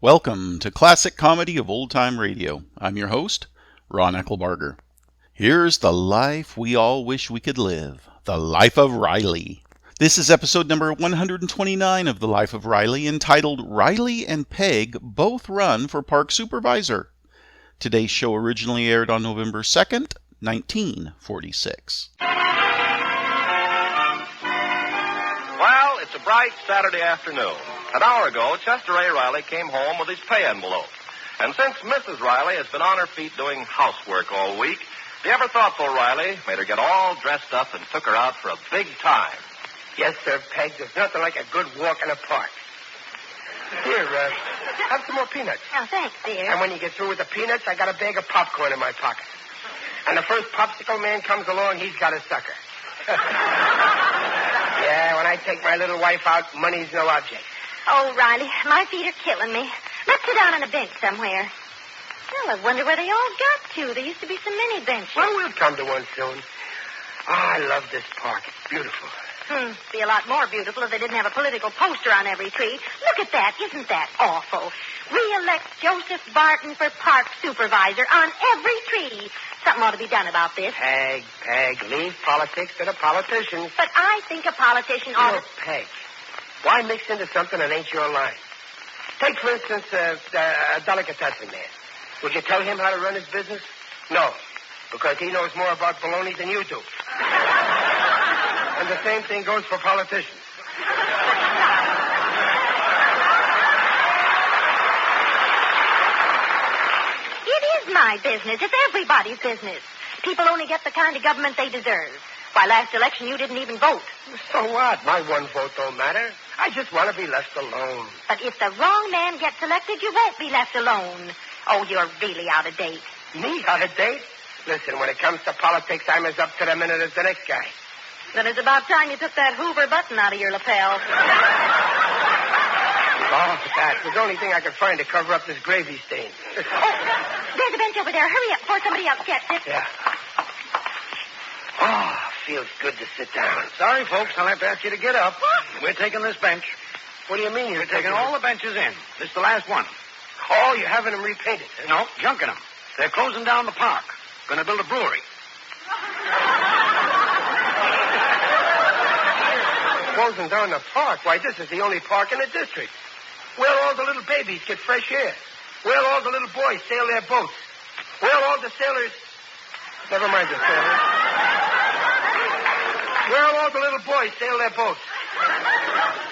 Welcome to Classic Comedy of Old Time Radio. I'm your host, Ron Eckelbarger. Here's the life we all wish we could live, the life of Riley. This is episode number 129 of The Life of Riley, entitled Riley and Peg Both Run for Park Supervisor. Today's show originally aired on November 2nd, 1946. Well, it's a bright Saturday afternoon. An hour ago, Chester A. Riley came home with his pay envelope. And since Mrs. Riley has been on her feet doing housework all week, the ever-thoughtful Riley made her get all dressed up and took her out for a big time. Yes, sir, Peg. There's nothing like a good walk in the park. Here, have some more peanuts. Oh, thanks, dear. And when you get through with the peanuts, I got a bag of popcorn in my pocket. And the first popsicle man comes along, he's got a sucker. Yeah, when I take my little wife out, money's no object. Oh, Riley, my feet are killing me. Let's sit down on a bench somewhere. Well, I wonder where they all got to. There used to be so many benches. Well, we'll come to one soon. Oh, I love this park. It's beautiful. Be a lot more beautiful if they didn't have a political poster on every tree. Look at that. Isn't that awful? Re-elect Joseph Barton for park supervisor on every tree. Something ought to be done about this. Peg, leave politics to the politicians. But I think a politician ought to... Peg, why mix into something that ain't your line? Take, for instance, a delicatessen man. Would you tell him how to run his business? No, because he knows more about baloney than you do. And the same thing goes for politicians. It is my business. It's everybody's business. People only get the kind of government they deserve. Why, last election you didn't even vote. So what? My one vote don't matter. I just want to be left alone. But if the wrong man gets elected, you won't be left alone. Oh, you're really out of date. Me? Out of date? Listen, when it comes to politics, I'm as up to the minute as the next guy. Then it's about time you took that Hoover button out of your lapel. Oh, that was the only thing I could find to cover up this gravy stain. Oh, there's a bench over there. Hurry up before somebody else gets it. Yeah. Oh, feels good to sit down. Sorry, folks. I'll have to ask you to get up. What? We're taking this bench. What do you mean We're taking all the benches in. This is the last one. Oh, you're having them repainted. Huh? No, junking them. They're closing down the park. Going to build a brewery. Closing down the park? Why, this is the only park in the district. Where all the little babies get fresh air. Where all the little boys sail their boats. Where all the sailors... Never mind the sailors. Where all the little boys sail their boats.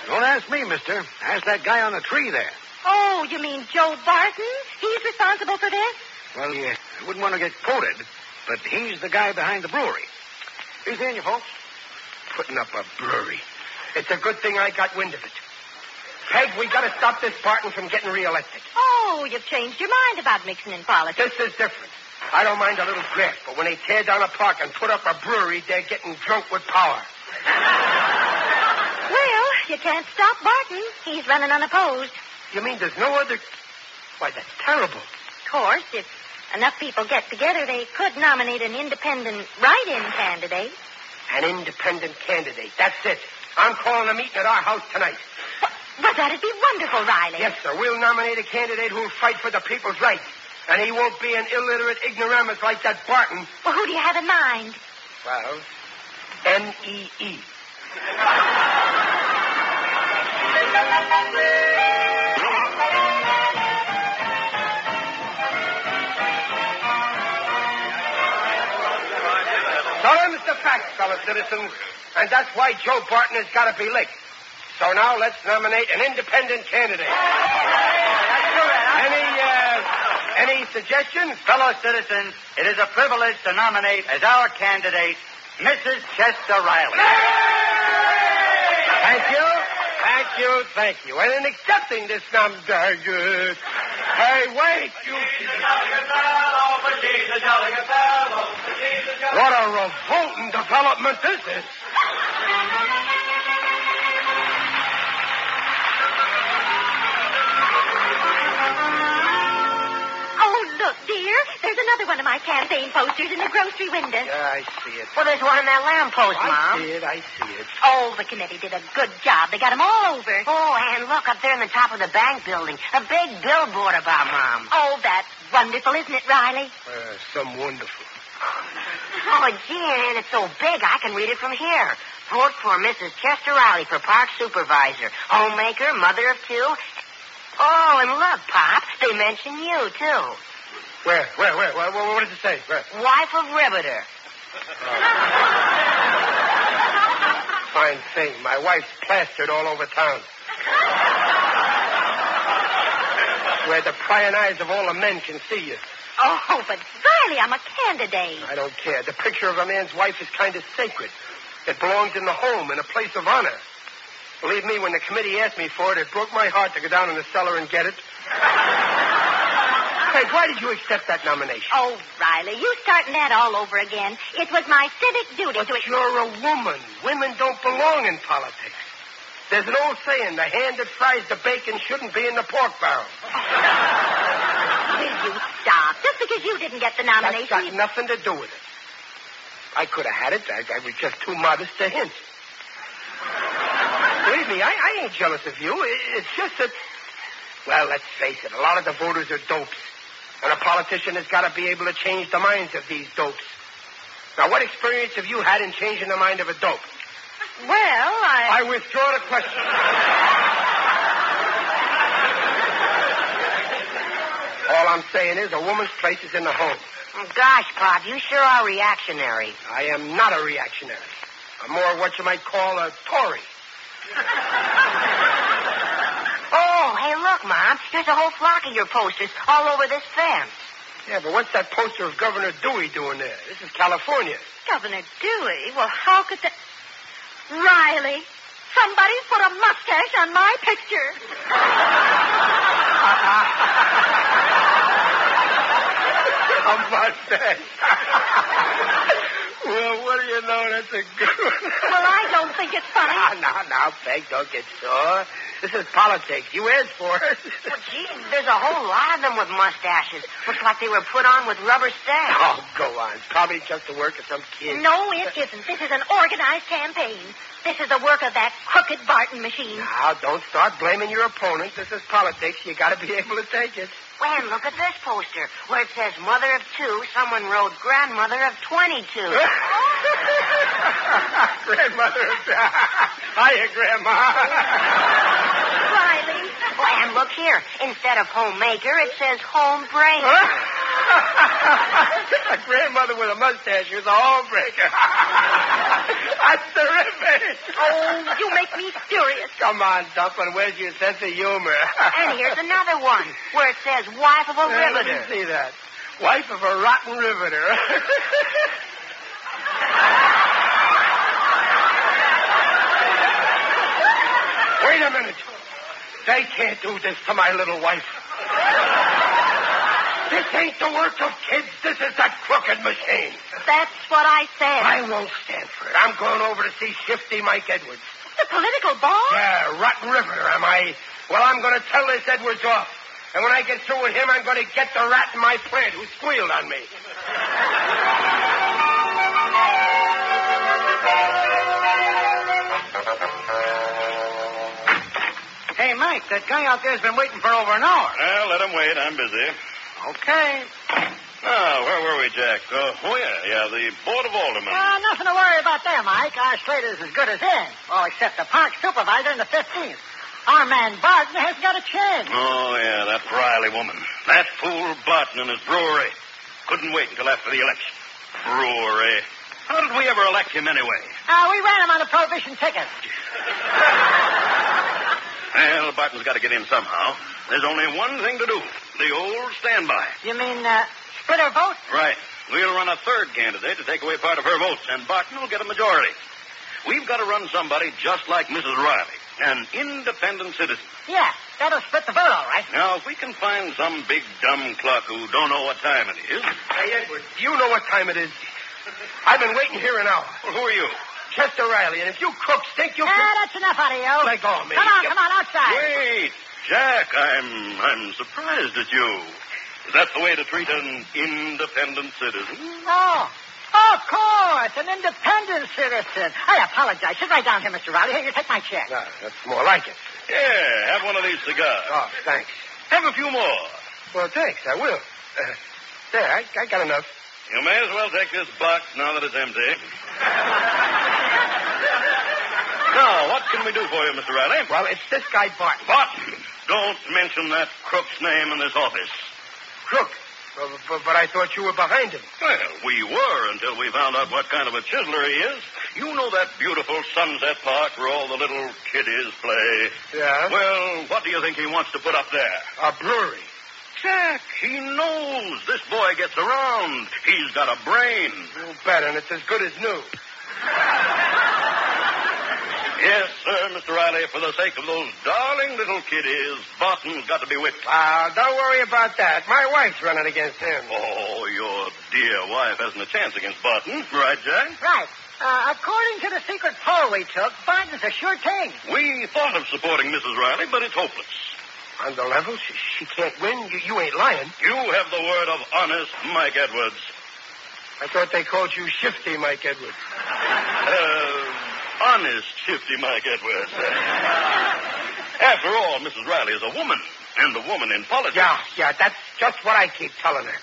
Don't ask me, mister. Ask that guy on the tree there. Oh, you mean Joe Barton? He's responsible for this? Well, you wouldn't want to get quoted, but he's the guy behind the brewery. He's in you, folks. Putting up a brewery. It's a good thing I got wind of it. Peg, we got to stop this Barton from getting reelected. Oh, you've changed your mind about mixing in politics. This is different. I don't mind a little graft, but when they tear down a park and put up a brewery, they're getting drunk with power. Well, you can't stop Barton. He's running unopposed. You mean there's no other... Why, that's terrible. Of course, if enough people get together, they could nominate an independent write-in candidate. An independent candidate. That's it. I'm calling a meeting at our house tonight. But that'd be wonderful, Riley. Yes, sir. We'll nominate a candidate who'll fight for the people's rights. And he won't be an illiterate ignoramus like that Barton. Well, who do you have in mind? Well, N-E-E. So them's the facts, fellow citizens. And that's why Joe Barton has got to be licked. So now let's nominate an independent candidate. Any suggestions? Fellow citizens, it is a privilege to nominate as our candidate Mrs. Chester Riley. Thank you. And in accepting this nomination... Hey, wait, you... What a revolting development this is. Oh, look, dear. There's a another one of my campaign posters in the grocery window. Yeah, I see it. Well, there's one in that lamppost, Mom. I see it. Oh, the committee did a good job. They got them all over. Oh, and look, up there in the top of the bank building, a big billboard about Mom. Oh, that's wonderful, isn't it, Riley? Some wonderful. Oh, gee, and it's so big I can read it from here. Vote for Mrs. Chester Riley for Park Supervisor, homemaker, mother of two. Oh, and look, Pop, they mention you, too. Where? What does it say? Where? Wife of Riveter. Fine thing. My wife's plastered all over town. Where the prying eyes of all the men can see you. Oh, but Riley, I'm a candidate. I don't care. The picture of a man's wife is kind of sacred. It belongs in the home, in a place of honor. Believe me, when the committee asked me for it, it broke my heart to go down in the cellar and get it. Hey, why did you accept that nomination? Oh, Riley, you starting that all over again. It was my civic duty But you're a woman. Women don't belong in politics. There's an old saying, the hand that fries the bacon shouldn't be in the pork barrel. Will you stop? Just because you didn't get the nomination. That's got nothing to do with it. I could have had it. I was just too modest to hint. Believe me, I ain't jealous of you. It's just that, well, let's face it, a lot of the voters are dopes. And a politician has got to be able to change the minds of these dopes. Now, what experience have you had in changing the mind of a dope? Well, I withdraw the question. All I'm saying is a woman's place is in the home. Oh, gosh, Pop, you sure are reactionary. I am not a reactionary. I'm more what you might call a Tory. Oh, hey, look, Mom. There's a whole flock of your posters all over this fence. Yeah, but what's that poster of Governor Dewey doing there? This is California. Governor Dewey? Well, how could that... Riley, somebody's put a mustache on my picture. A mustache. Well, what do you know? That's a good one. Well, I don't think it's funny. Now, Peg, don't get sore. This is politics. You asked for it. Well, gee, there's a whole lot of them with mustaches. Looks like they were put on with rubber stamps. Oh, go on. It's probably just the work of some kid. No, it isn't. This is an organized campaign. This is the work of that crooked Barton machine. Now, don't start blaming your opponent. This is politics. You got to be able to take it. Well, and look at this poster where it says mother of two. Someone wrote grandmother of 22. Grandmother of two. Hiya, Grandma. Riley. Oh, and look here. Instead of homemaker, it says homebreaker. A grandmother with a mustache who's a homebreaker. That's terrific. Oh, you make me furious. Come on, Dumpling. Where's your sense of humor? And here's another one where it says wife of a Let riveter. me see that. Wife of a rotten riveter. Wait a minute. They can't do this to my little wife. This ain't the work of kids. This is that crooked machine. That's what I said. I won't stand for it. I'm going over to see Shifty Mike Edwards. The political boss? Yeah, rotten riveter, am I? Well, I'm going to tell this Edwards off. And when I get through with him, I'm going to get the rat in my plant who squealed on me. Hey, Mike, that guy out there's been waiting for over an hour. Well, let him wait. I'm busy. Okay. Now, where were we, Jack? Yeah, the Board of Aldermen. Nothing to worry about there, Mike. Our slate is as good as in. All except the park supervisor and the 15th. Our man Barton hasn't got a chance. Oh, yeah, that Riley woman. That fool Barton and his brewery. Couldn't wait until after the election. Brewery. How did we ever elect him anyway? We ran him on a prohibition ticket. Well, Barton's got to get in somehow. There's only one thing to do. The old standby. You mean, split our vote? Right. We'll run a third candidate to take away part of her votes, and Barton will get a majority. We've got to run somebody just like Mrs. Riley, an independent citizen. Yeah, that'll split the vote all right. Now, if we can find some big dumb cluck who don't know what time it is. Hey, Edwards, do you know what time it is? I've been waiting here an hour. Well, who are you? Chester Riley, and if you crooks think you can... That's enough out of you. Let go of me. Come on, outside. Wait, Jack, I'm surprised at you. Is that the way to treat an independent citizen? Oh, of course, an independent citizen. I apologize. Sit right down here, Mr. Riley. Here, you take my check. No, that's more like it. Yeah, have one of these cigars. Oh, thanks. Have a few more. Well, thanks. I will. There, I got enough. You may as well take this box now that it's empty. Now, what can we do for you, Mr. Riley? Well, it's this guy Barton. Barton! Don't mention that crook's name in this office. Crook. But I thought you were behind him. Well, we were until we found out what kind of a chiseler he is. You know that beautiful Sunset Park where all the little kiddies play? Yeah? Well, what do you think he wants to put up there? A brewery. Jack, he knows this boy gets around. He's got a brain. You bet, and it's as good as new. Yes, sir, Mr. Riley, for the sake of those darling little kiddies, Barton's got to be whipped. Don't worry about that. My wife's running against him. Oh, your dear wife hasn't a chance against Barton. Right, Jack? Right. According to the secret poll we took, Barton's a sure thing. We thought of supporting Mrs. Riley, but it's hopeless. On the level? She can't win? You ain't lying. You have the word of honest Mike Edwards. I thought they called you Shifty Mike Edwards. Honest, shifty Mike Edwards. After all, Mrs. Riley is a woman, and a woman in politics. Yeah, that's just what I keep telling her.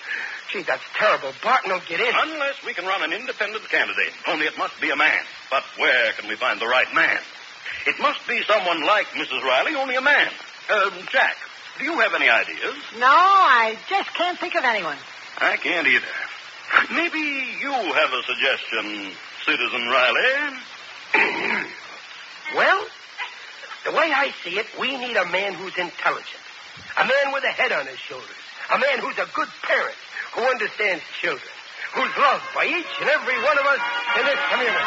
Gee, that's terrible. Barton will get in. Unless we can run an independent candidate. Only it must be a man. But where can we find the right man? It must be someone like Mrs. Riley, only a man. Jack, do you have any ideas? No, I just can't think of anyone. I can't either. Maybe you have a suggestion, Citizen Riley. Well, the way I see it, we need a man who's intelligent. A man with a head on his shoulders. A man who's a good parent, who understands children. Who's loved by each and every one of us in this community.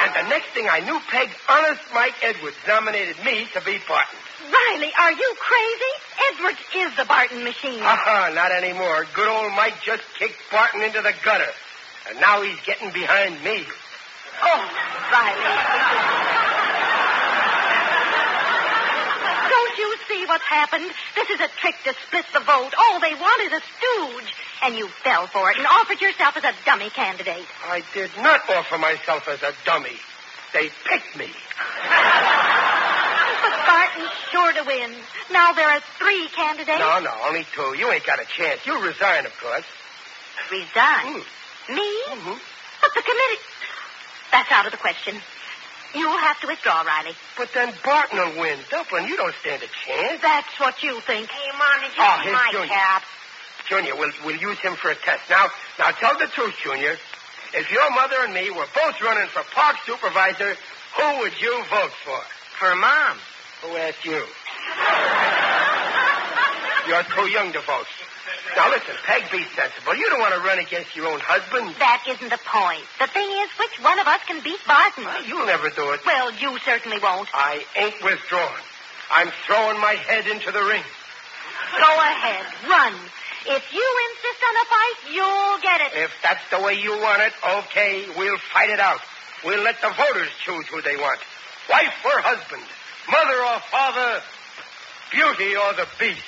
And the next thing I knew, Peg, honest Mike Edwards nominated me to be Barton. Riley, are you crazy? Edwards is the Barton machine. Not anymore. Good old Mike just kicked Barton into the gutter. And now he's getting behind me. Oh, Riley. Don't you see what's happened? This is a trick to split the vote. All they want is a stooge. And you fell for it and offered yourself as a dummy candidate. I did not offer myself as a dummy. They picked me. But Barton's sure to win. Now there are 3 candidates. No, only 2. You ain't got a chance. You'll resign, of course. Resign? Me? Mm-hmm. But the committee... That's out of the question. You'll have to withdraw, Riley. But then Barton will win. Dublin, you don't stand a chance. That's what you think. Hey, Mom, did you see here's my Junior. cap? Junior, we'll use him for a test. Now tell the truth, Junior. If your mother and me were both running for park supervisor, who would you vote for? For Mom. Who asked you? You're too young to vote. Now, listen, Peg, be sensible. You don't want to run against your own husband. That isn't the point. The thing is, which one of us can beat Barton? You'll never do it. Well, you certainly won't. I ain't withdrawing. I'm throwing my head into the ring. Go ahead. Run. If you insist on a fight, you'll get it. If that's the way you want it, okay, we'll fight it out. We'll let the voters choose who they want. Wife or husband, mother or father, Beauty or the Beast.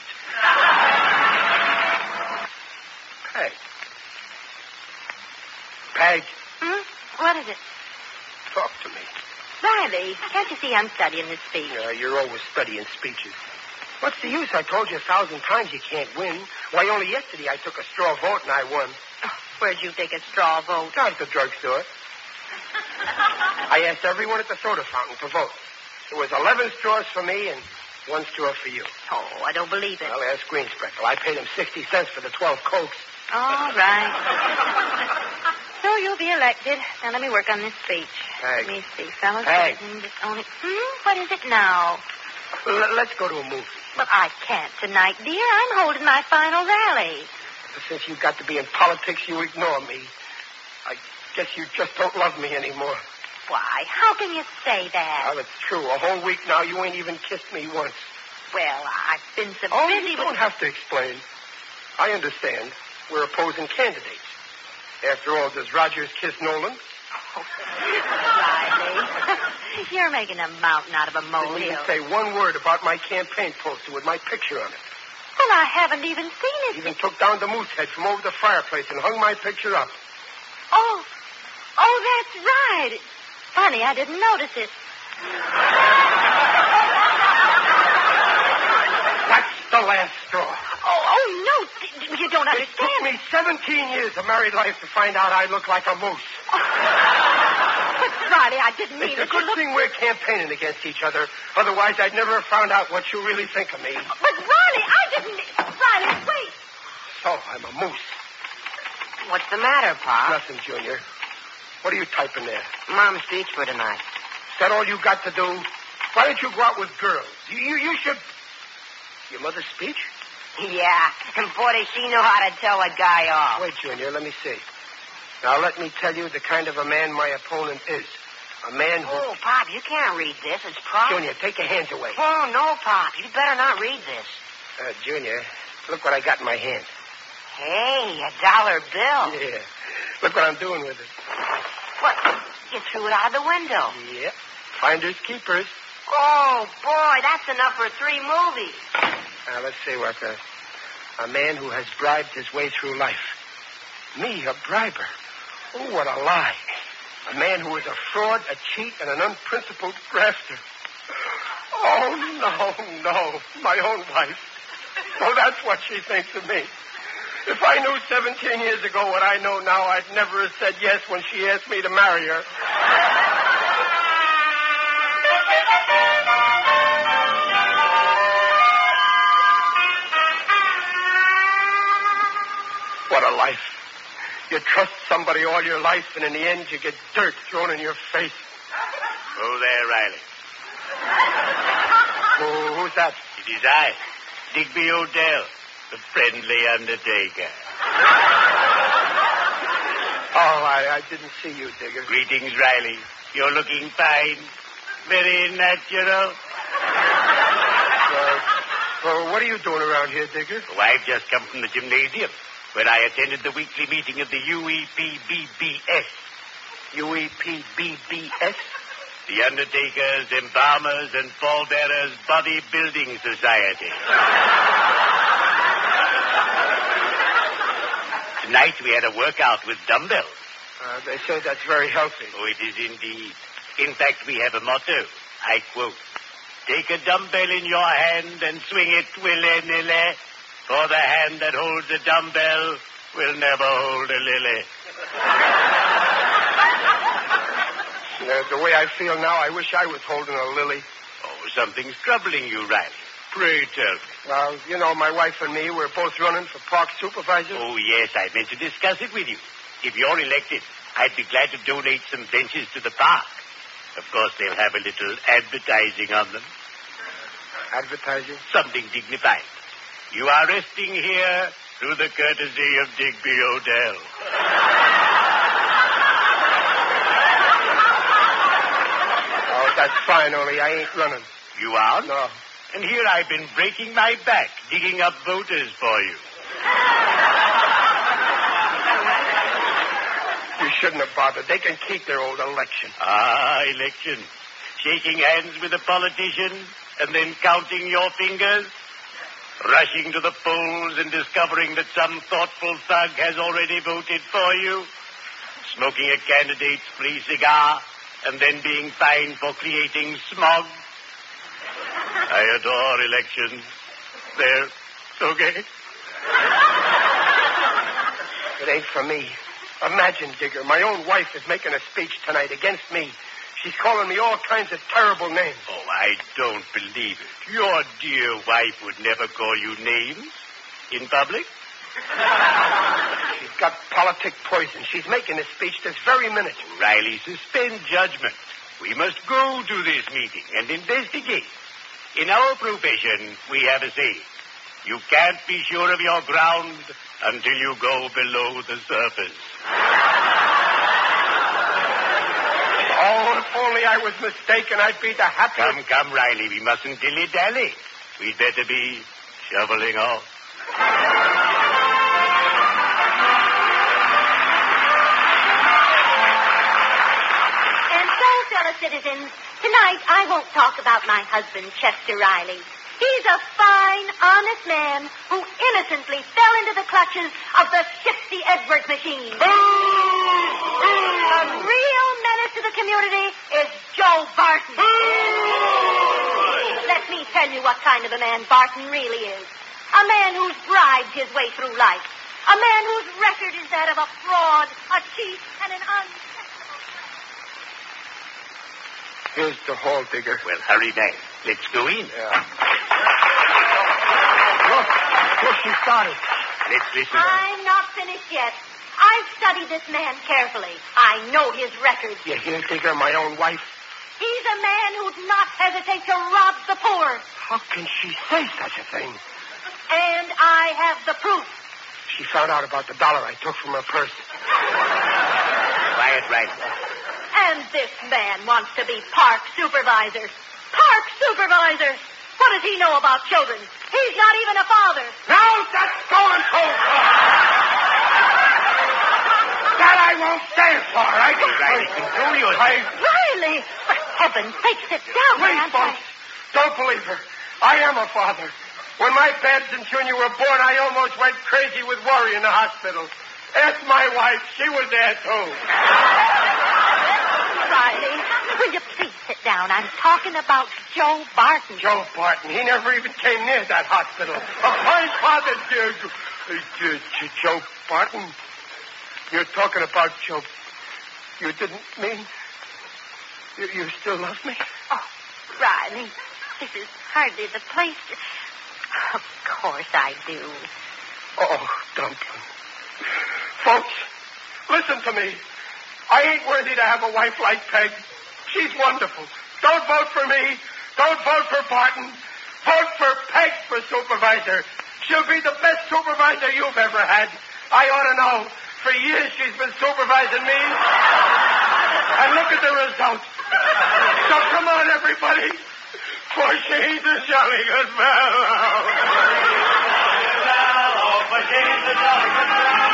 Peg. Peg, What is it? talk to me. Riley, can't you see I'm studying this speech? You're always studying speeches. What's the use? I told you 1,000 times you can't win. Why, only yesterday I took a straw vote and I won. Where'd you take a straw vote? Down at the drugstore. I asked everyone at the soda fountain to vote. There was 11 straws for me and 1 straw for you. Oh, I don't believe it. Well, ask Greenspreckle. I paid him 60 cents for the 12 Cokes. All right. So you'll be elected. Now let me work on this speech. Peg. Let me see, fellows. Peg. What is it now? Let's go to a movie. But I can't tonight, dear. I'm holding my final rally. Since you got to be in politics, you ignore me. I guess you just don't love me anymore. Why? How can you say that? Well, it's true. A whole week now, you ain't even kissed me once. Well, I've been so busy You don't have to explain. I understand. We're opposing candidates. After all, does Rogers kiss Nolan? Riley. You're making a mountain out of a Didn't molehill. even say one word about my campaign poster with my picture on it. Well, I haven't even seen it. Even took down the moose head from over the fireplace and hung my picture up. Oh, that's right. Funny, I didn't notice it. That's the last straw. Oh, no, you don't It took understand. me 17 years of married life to find out I look like a moose. But, Riley, I didn't mean It's a it. good thing we're campaigning against each other. Otherwise, I'd never have found out what you really think of me. But, Riley, I didn't... Riley, wait. So, I'm a moose. What's the matter, Pop? Nothing, Junior. What are you typing there? Mom's speech for tonight. Is that all you got to do? Why don't you go out with girls? You should... Your mother's speech? Yeah, and boy, does she know how to tell a guy off. Wait, Junior, let me see. Now, let me tell you the kind of a man my opponent is. A man who... Oh, Pop, you can't read this. It's private. Junior, take your hands away. Oh, no, Pop. You better not read this. Junior, look what I got in my hand. Hey, a dollar bill. Yeah. Look what I'm doing with it. What? You threw it out of the window. Yeah. Finders, keepers. Oh, boy, that's enough for 3 movies. Now, let's see what a man who has bribed his way through life. Me, a briber. Oh, what a lie. A man who is a fraud, a cheat, and an unprincipled grafter. Oh, no. My own wife. Oh, that's what she thinks of me. If I knew 17 years ago what I know now, I'd never have said yes when she asked me to marry her. What a life. You trust somebody all your life, and in the end, you get dirt thrown in your face. Oh, there, Riley. Who's that? It is I, Digby Odell, the friendly undertaker. Oh, I didn't see you, Digger. Greetings, Riley. You're looking fine. Very natural. What are you doing around here, Digger? Oh, I've just come from the gymnasium, where I attended the weekly meeting of the UEPBBS. UEPBBS? The Undertakers, Embalmers, and Pallbearers Bodybuilding Society. Tonight we had a workout with dumbbells. They say that's very healthy. Oh, it is indeed. In fact, we have a motto. I quote, "Take a dumbbell in your hand and swing it willy-nilly, for the hand that holds a dumbbell will never hold a lily." The way I feel now, I wish I was holding a lily. Oh, something's troubling you, Riley. Pray tell me. Well, you know, my wife and me, we're both running for park supervisor. Oh, yes, I meant to discuss it with you. If you're elected, I'd be glad to donate some benches to the park. Of course, they'll have a little advertising on them. Advertising? Something dignified. You are resting here through the courtesy of Digby Odell. Oh, that's fine, only I ain't running. You are? No. And here I've been breaking my back, digging up voters for you. You shouldn't have bothered. They can keep their old election. Ah, election. Shaking hands with a politician and then counting your fingers. Rushing to the polls and discovering that some thoughtful thug has already voted for you. Smoking a candidate's free cigar and then being fined for creating smog. I adore elections. They're so gay. It ain't for me. Imagine, Digger, my own wife is making a speech tonight against me. She's calling me all kinds of terrible names. Oh, I don't believe it. Your dear wife would never call you names in public. She's got politic poison. She's making a speech this very minute. Riley, suspend judgment. We must go to this meeting and investigate. In our profession, we have a saying. You can't be sure of your ground until you go below the surface. Oh, if only I was mistaken, I'd be the happiest. Come, Riley. We mustn't dilly-dally. We'd better be shoveling off. And so, fellow citizens, Tonight, I won't talk about my husband, Chester Riley. He's a fine, honest man who innocently fell into the clutches of the shifty Edwards machine. A real menace to the community is Joe Barton. Let me tell you what kind of a man Barton really is. A man who's bribed his way through life. A man whose record is that of a fraud, a cheat, and an Here's the hall digger. Well, hurry back. Let's go in. Yeah. Look, she started. Let's listen. I'm not finished yet. I've studied this man carefully. I know his record. You hear, digger, my own wife? He's a man who'd not hesitate to rob the poor. How can she say such a thing? And I have the proof. She found out about the dollar I took from her purse. Quiet, Riley. And this man wants to be park supervisor. Park supervisor! What does he know about children? He's not even a father. Now that's going too far. That I won't stand for. Riley, control yourself. Riley! For heaven's sake, sit down, Please, man. folks, don't believe her. I am a father. When my Babs and Junior were born, I almost went crazy with worry in the hospital. Ask my wife. She was there, too. Riley, will you please sit down? I'm talking about Joe Barton. Joe Barton. He never even came near that hospital. A fine father, Joe Barton. You're talking about Joe. You didn't mean... You still love me? Oh, Riley, this is hardly the place to... Of course I do. Oh, Dumpling. Folks, listen to me. I ain't worthy to have a wife like Peg. She's wonderful. Don't vote for me. Don't vote for Barton. Vote for Peg for supervisor. She'll be the best supervisor you've ever had. I ought to know. For years she's been supervising me. And look at the results. So come on, everybody. For she's a jolly good fellow. For she's a jolly good fellow.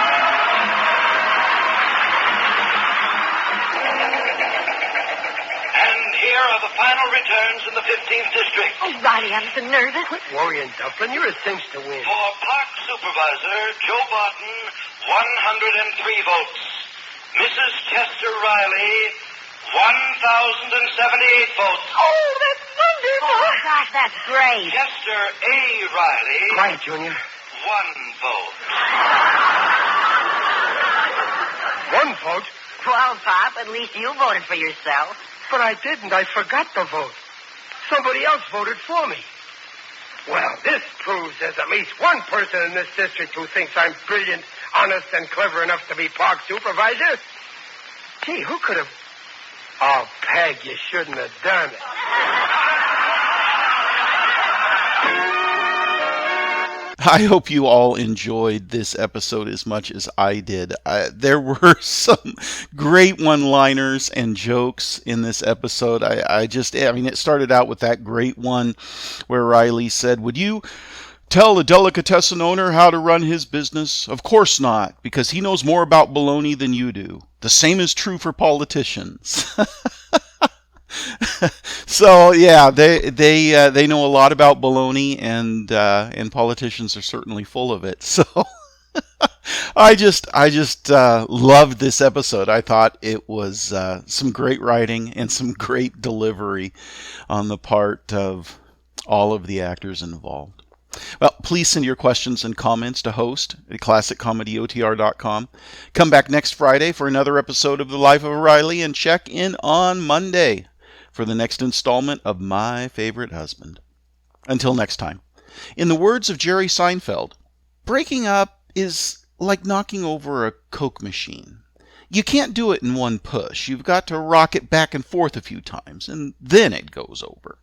And here are the final returns in the 15th District. Oh, Riley, I'm so nervous. Quit worrying, Dumpling. You're a cinch to win. For Park Supervisor, Joe Barton, 103 votes. Mrs. Chester Riley, 1,078 votes. Oh, that's wonderful. Oh, gosh, that's great. Chester A. Riley, Quiet, Junior. 1 vote. 1 vote? Well, Pop, at least you voted for yourself. But I didn't. I forgot to vote. Somebody else voted for me. Well, this proves there's at least one person in this district who thinks I'm brilliant, honest, and clever enough to be park supervisor. Gee, who could have... Oh, Peg, you shouldn't have done it. I hope you all enjoyed this episode as much as I did. There were some great one-liners and jokes in this episode. It started out with that great one where Riley said, "Would you tell a delicatessen owner how to run his business? Of course not, because he knows more about bologna than you do. The same is true for politicians." So yeah, they know a lot about baloney, and politicians are certainly full of it. So I just loved this episode. I thought it was some great writing and some great delivery on the part of all of the actors involved. Well, please send your questions and comments to host at classiccomedyotr.com. Come back next Friday for another episode of The Life of Riley, and check in on Monday for the next installment of My Favorite Husband. Until next time, in the words of Jerry Seinfeld, breaking up is like knocking over a Coke machine. You can't do it in one push. You've got to rock it back and forth a few times, and then it goes over.